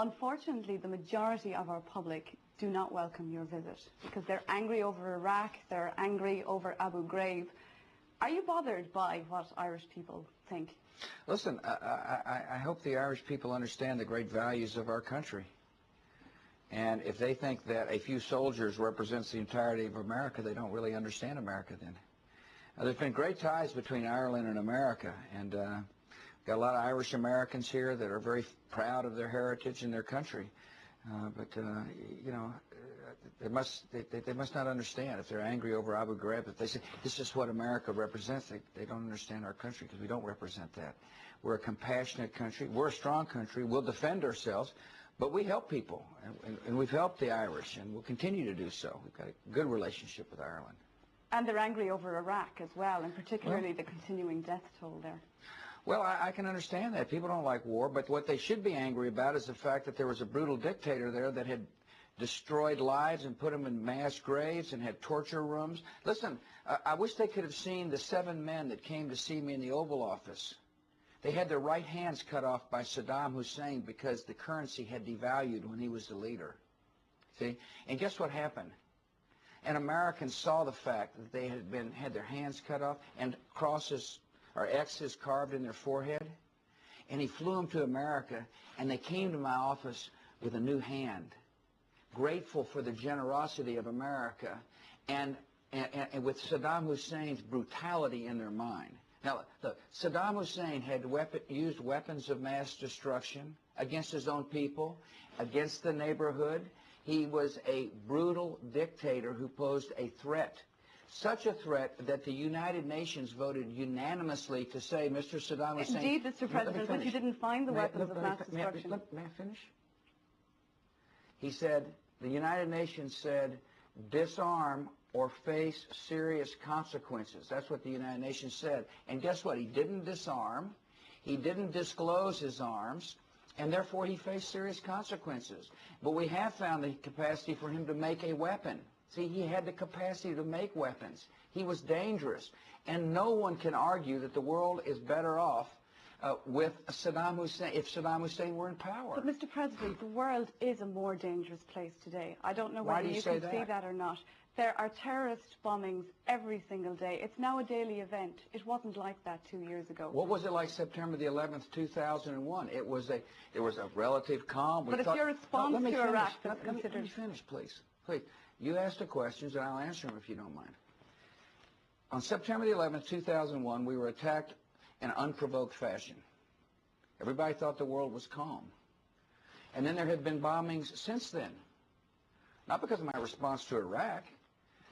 Unfortunately, the majority of our public do not welcome your visit because they're angry over Iraq, they're angry over Abu Ghraib. Are you bothered by what Irish people think? Listen, I hope the Irish people understand the great values of our country. And if they think that a few soldiers represents the entirety of America, they don't really understand America then. There's been great ties between Ireland and America, and got a lot of Irish Americans here that are very proud of their heritage and their country. But you know, they must not understand if they're angry over Abu Ghraib. If they say this is what America represents, they don't understand our country because we don't represent that. We're a compassionate country. We're a strong country. We'll defend ourselves, but we help people, and we've helped the Irish, and we'll continue to do so. We've got a good relationship with Ireland. And they're angry over Iraq as well, and particularly the continuing death toll there. Well, I can understand that. People don't like war, but what they should be angry about is the fact that there was a brutal dictator there that had destroyed lives and put them in mass graves and had torture rooms. Listen, I wish they could have seen the 7 men that came to see me in the Oval Office. They had their right hands cut off by Saddam Hussein because the currency had devalued when he was the leader. See? And guess what happened? And Americans saw the fact that they had their hands cut off and crosses or X's carved in their forehead, and he flew them to America, and they came to my office with a new hand, grateful for the generosity of America, and with Saddam Hussein's brutality in their mind. Now, look, Saddam Hussein had used weapons of mass destruction against his own people, against the neighborhood. He was a brutal dictator who posed a threat. Such a threat that the United Nations voted unanimously to say, Mr. Saddam Hussein... Indeed, Mr. President, but you didn't find the weapons of mass destruction. May I finish? He said, the United Nations said, disarm or face serious consequences. That's what the United Nations said. And guess what? He didn't disarm. He didn't disclose his arms. And therefore, he faced serious consequences. But we have found the capacity for him to make a weapon. See, he had the capacity to make weapons. He was dangerous. And no one can argue that the world is better off with Saddam Hussein, if Saddam Hussein were in power. But, Mr. President, the world is a more dangerous place today. I don't know whether you can see that or not. There are terrorist bombings every single day. It's now a daily event. It wasn't like that 2 years ago. What was it like September the 11th, 2001? There was a relative calm. But it's your response to Iraq that's considered... Let me finish, please. Please. You ask the questions, and I'll answer them if you don't mind. On September the 11th, 2001, we were attacked in unprovoked fashion. Everybody thought the world was calm. And then there had been bombings since then. Not because of my response to Iraq.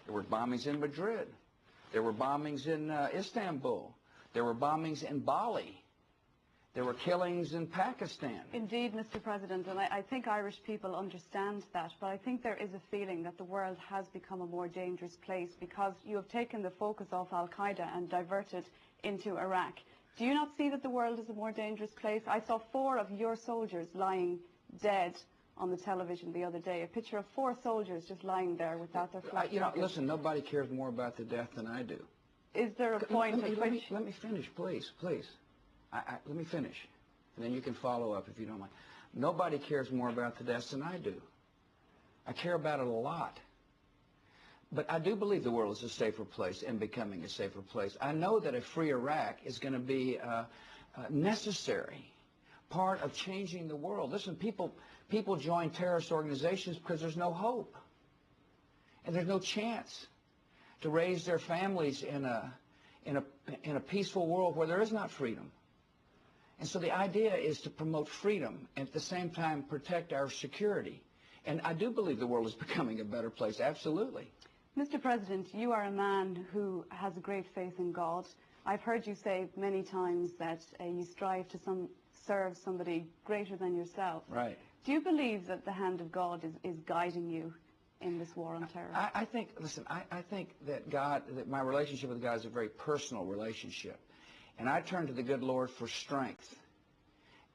There were bombings in Madrid. There were bombings in Istanbul. There were bombings in Bali. There were killings in Pakistan. Indeed, Mr. President, and I think Irish people understand that, but I think there is a feeling that the world has become a more dangerous place because you have taken the focus off Al-Qaeda and diverted into Iraq. Do you not see that the world is a more dangerous place? I saw 4 of your soldiers lying dead on the television the other day, a picture of 4 soldiers just lying there without their flight jackets. Listen, nobody cares more about the death than I do. Is there a point at which... Let me finish, please, please. Let me finish, and then you can follow up if you don't mind. Nobody cares more about the deaths than I do. I care about it a lot. But I do believe the world is a safer place and becoming a safer place. I know that a free Iraq is going to be necessary part of changing the world. Listen, people join terrorist organizations because there's no hope. And there's no chance to raise their families in a peaceful world where there is not freedom. And so the idea is to promote freedom and at the same time protect our security. And I do believe the world is becoming a better place, absolutely. Mr. President, you are a man who has a great faith in God. I've heard you say many times that you strive to serve somebody greater than yourself. Right. Do you believe that the hand of God is guiding you in this war on terror? I think that my relationship with God is a very personal relationship. And I turn to the good Lord for strength.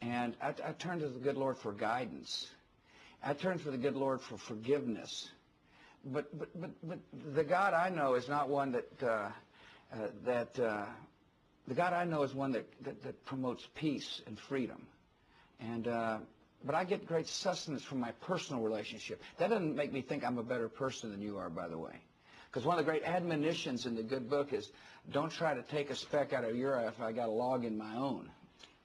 And I turn to the good Lord for guidance. I turn to the good Lord for forgiveness. But the God I know is not one the God I know is one that promotes peace and freedom. And but I get great sustenance from my personal relationship. That doesn't make me think I'm a better person than you are, by the way. Because one of the great admonitions in the good book is, don't try to take a speck out of your eye if I got a log in my own.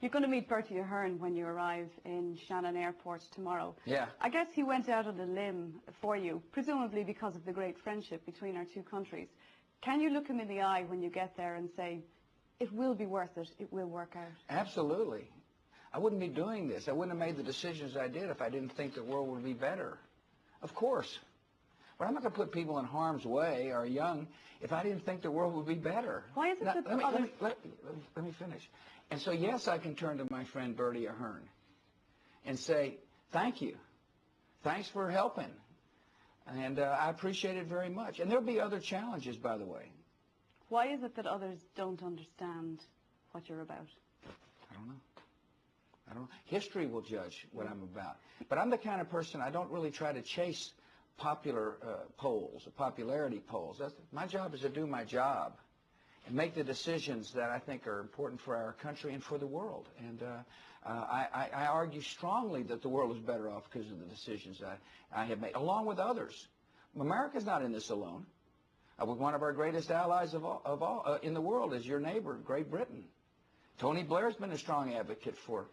You're going to meet Bertie Ahern when you arrive in Shannon Airport tomorrow. Yeah. I guess he went out on a limb for you, presumably because of the great friendship between our two countries. Can you look him in the eye when you get there and say, it will be worth it, it will work out? Absolutely. I wouldn't be doing this. I wouldn't have made the decisions I did if I didn't think the world would be better. Of course. But I'm not going to put people in harm's way or young if I didn't think the world would be better. Why is it that let me finish. And so, yes, I can turn to my friend Bertie Ahern and say, thank you. Thanks for helping. And I appreciate it very much. And there'll be other challenges, by the way. Why is it that others don't understand what you're about? I don't know. History will judge what I'm about. But I'm the kind of person, I don't really try to chase popular polls or popularity polls. My job is to do my job and make the decisions that I think are important for our country and for the world. And I argue strongly that the world is better off because of the decisions I have made, along with others. America's not in this alone. One of our greatest allies of all in the world is your neighbor, Great Britain. Tony Blair's been a strong advocate for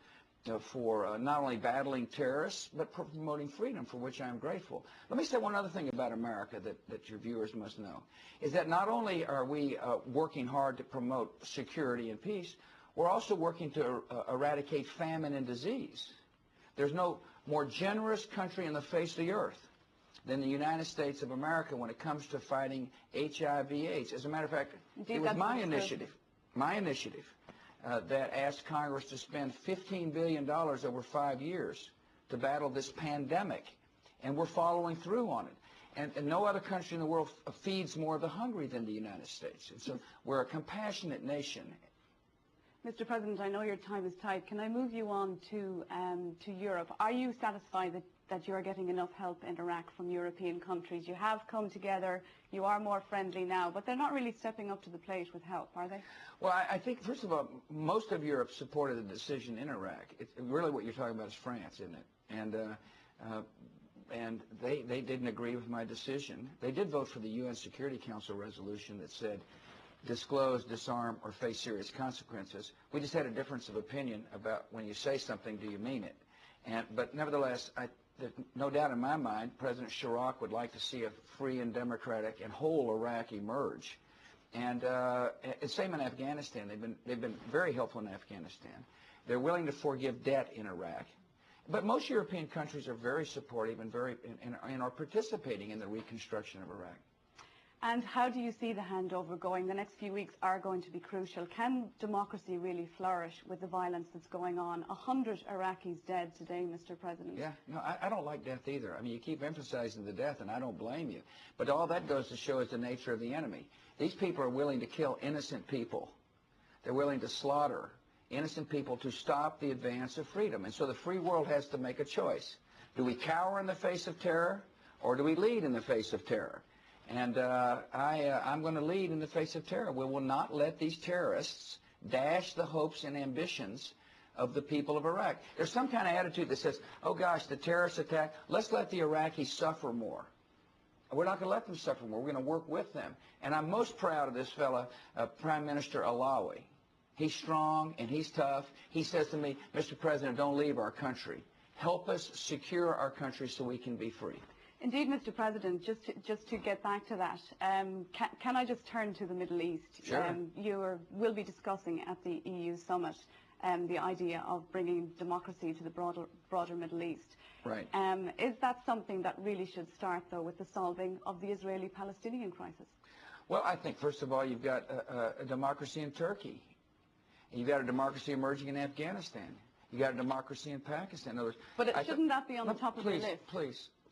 not only battling terrorists, but promoting freedom, for which I am grateful. Let me say one other thing about America that your viewers must know, is that not only are we working hard to promote security and peace, we're also working to eradicate famine and disease. There's no more generous country in the face of the earth than the United States of America when it comes to fighting HIV/AIDS. As a matter of fact, Indeed, it was my initiative that asked Congress to spend $15 billion over 5 years to battle this pandemic, and we're following through on it. And no other country in the world feeds more of the hungry than the United States. And so we're a compassionate nation. Mr. President, I know your time is tight. Can I move you on to Europe? Are you satisfied that you are getting enough help in Iraq from European countries? You have come together, you are more friendly now, but they're not really stepping up to the plate with help, are they? Well, I think, first of all, most of Europe supported the decision in Iraq. Really what you're talking about is France, isn't it? And they didn't agree with my decision. They did vote for the UN Security Council resolution that said, disclose, disarm, or face serious consequences. We just had a difference of opinion about when you say something, do you mean it? But nevertheless, there's no doubt in my mind, President Chirac would like to see a free and democratic and whole Iraq emerge. And same in Afghanistan. They've been very helpful in Afghanistan. They're willing to forgive debt in Iraq. But most European countries are very supportive and are participating in the reconstruction of Iraq. And how do you see the handover going? The next few weeks are going to be crucial. Can democracy really flourish with the violence that's going on? 100 Iraqis dead today, Mr. President. Yeah, no, I don't like death either. I mean, you keep emphasizing the death, and I don't blame you. But all that goes to show is the nature of the enemy. These people are willing to kill innocent people. They're willing to slaughter innocent people to stop the advance of freedom. And so the free world has to make a choice. Do we cower in the face of terror, or do we lead in the face of terror? And I'm going to lead in the face of terror. We will not let these terrorists dash the hopes and ambitions of the people of Iraq. There's some kind of attitude that says, oh gosh, the terrorist attack, let's let the Iraqis suffer more. We're not going to let them suffer more. We're going to work with them. And I'm most proud of this fella, Prime Minister Alawi. He's strong and he's tough. He says to me, Mr. President, don't leave our country. Help us secure our country so we can be free. Indeed, Mr. President, just to get back to that, can I just turn to the Middle East? Sure. You will be discussing at the EU summit the idea of bringing democracy to the broader Middle East. Right. Is that something that really should start, though, with the solving of the Israeli-Palestinian crisis? Well, I think, first of all, you've got a democracy in Turkey. And you've got a democracy emerging in Afghanistan. You've got a democracy in Pakistan. In other words, but shouldn't that be on the top of the list?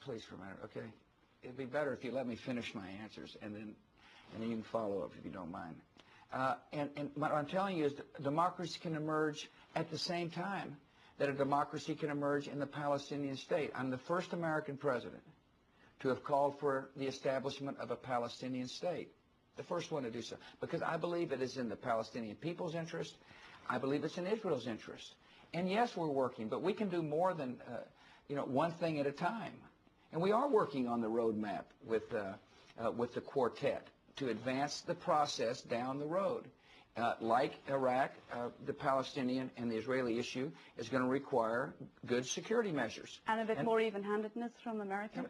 Please for a minute, okay? It'd be better if you let me finish my answers, and then you can follow up if you don't mind. And what I'm telling you is that democracy can emerge at the same time that a democracy can emerge in the Palestinian state. I'm the first American president to have called for the establishment of a Palestinian state, the first one to do so, because I believe it is in the Palestinian people's interest. I believe it's in Israel's interest. And yes, we're working, but we can do more than one thing at a time. And we are working on the roadmap with the quartet to advance the process down the road. Like Iraq, the Palestinian and the Israeli issue is going to require good security measures. And a bit more even-handedness from America?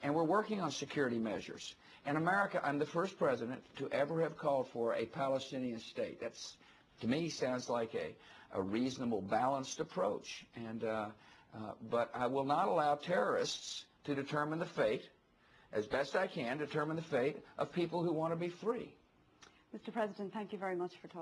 And we're working on security measures. In America, I'm the first president to ever have called for a Palestinian state. That's, to me, sounds like a reasonable, balanced approach. And but I will not allow terrorists to determine the fate, as best I can, determine the fate of people who want to be free. Mr. President, thank you very much for talking.